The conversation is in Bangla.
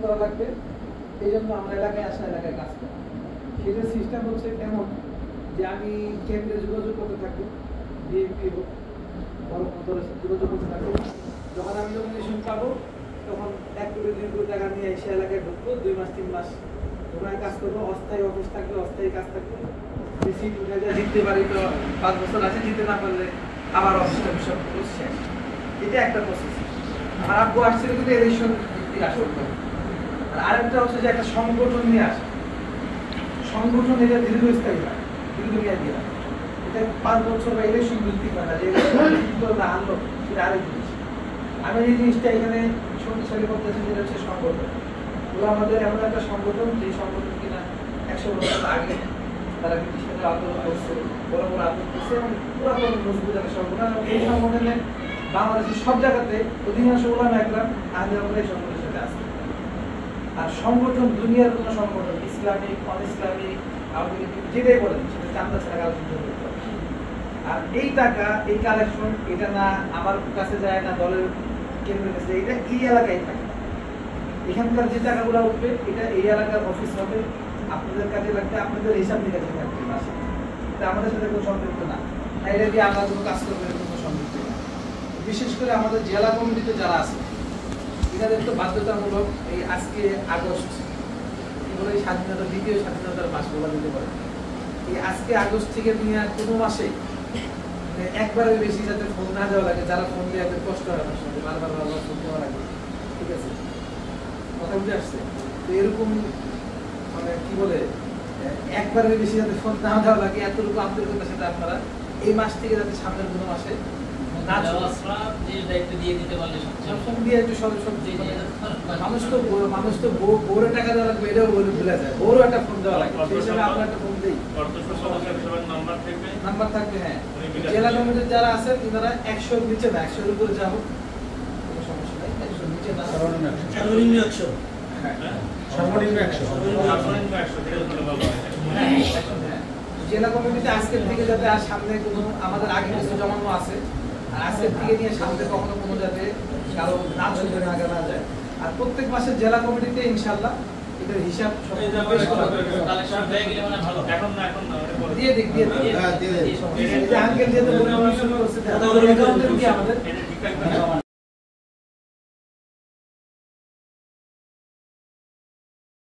করা লাগবে, এই জন্য আমরা এলাকায় আসা, এলাকায় কাজ করি। সেটা সিস্টেম হচ্ছে কেমন যে আমি কেন্দ্রে যোগাযোগ করতে থাকবো, বিএনপি হোক বড় যোগাযোগ করতে থাকবো। যখন আমি নমিনেশন পাবো তখন 1 কোটি 2 কোটি টাকা নিয়ে এসে এলাকায় ঢুকবো, 2 মাস 3 মাস ওখানে কাজ করবো। অস্থায়ী অফিস থাকবে, অস্থায়ী কাজ থাকবে। সিট উঠে যায়, জিততে পারি তো 5 বছর আছে, জিতে না পারলে আবার অফিসটা সব শেষ। এটা একটা প্রসেস। আর আব্বু আসছিল কিন্তু ইলেকশন ভিত্তিক আসলে। আর আরেকটা হচ্ছে যে একটা সংগঠন নিয়ে আসে, সংগঠন এটা দীর্ঘস্থায়ী হয়, দীর্ঘমেয়াদী হয়। এটা 5 বছর বা ইলেকশন ভিত্তিক হয় না, যে আনলো সেটা আরেক জিনিস। আমি এই জিনিসটা এখানে শক্তিশালী করতেছি, যেটা হচ্ছে সংগঠন। ওগুলো আমাদের এমন একটা সংগঠন, যে সংগঠন কিনা 100 বছর আগে তারা ব্রিটিশদের আন্দোলন করছে, বড় বড় আন্দোলন করছে এবং পুরাতন মজবুত একটা সংগঠন। এই সংগঠনে বাংলাদেশের সব জায়গাতে অধিকাংশ ওলামা একরাম আহলে হাদিস এই সংগঠনের সাথে আছে। আর সংগঠন দুনিয়ার কোনো সংগঠন, ইসলামিক অন ইসলামিক যেটাই বলেন, সেটা চান্দা ছাড়া কালেকশন করতে হবে। আর এই টাকা, এই কালেকশন, এটা না আমার কাছে যায় না দলের কেন্দ্রের কাছে, এটা এই এলাকায় থাকে। এখানকার যে টাকাগুলো উঠবে এটা এই এলাকার অফিস হবে, আপনাদের কাজে লাগবে, আপনাদের হিসাব নিকাশে থাকবে মাসে। এটা আমাদের সাথে কোনো সম্পৃক্ত না, এটা দিয়ে আমরা কোনো কাজ করবো কোনো সম্পৃক্ত না। বিশেষ করে আমাদের জেলা কমিটিতে যারা আছে এনাদের তো বাধ্যতামূলক এই আজকে আগস্ট এগুলো এই স্বাধীনতা, দ্বিতীয় স্বাধীনতার মাস বলা যেতে পারে। এই আজকে আগস্ট থেকে নিয়ে কোনো মাসে একবারের বেশি যাতে ফোন না দেওয়া লাগে, যারা ফোন দিয়ে এত কষ্ট হয় আমার সঙ্গে বারবার ফোন দেওয়া লাগে, ঠিক আছে, কথা বুঝে আসছে। তো এরকম মানে কি বলে একবারের বেশি যাতে ফোন না দেওয়া লাগে, এতটুকু আন্তরিকতার সাথে আপনারা এই মাস থেকে যাতে সামনের কোনো মাসে মানুষ তো বোরে টাকা দেওয়া লাগবে, এটাও ভুলে যায়, বোরও একটা ফোন দেওয়া লাগবে, সেই হিসাবে আপনার একটা ফোন দিই, নাম্বার থাকবে। হ্যাঁ, জেলা কমিটির যারা আছেন তারা 100-র নিচে না, 100-র উপরে যা হোক কোনো সমস্যা নাই, 100-র নিচে না, সর্বনিম্ন 100। জেলা কমিটিতে আজকের থেকে যাতে আর সামনে কোনো আমাদের আগে কিছু জমানো আছে, আর আজকের থেকে নিয়ে সামনে কখনো কোনো যাতে কারো না চলবে না, আগে না যায়। আর প্রত্যেক মাসের জেলা কমিটিতে ইনশাআল্লাহ এটার হিসাব দিয়ে দিক দিয়ে আঙ্কেল যেহেতু আমাদের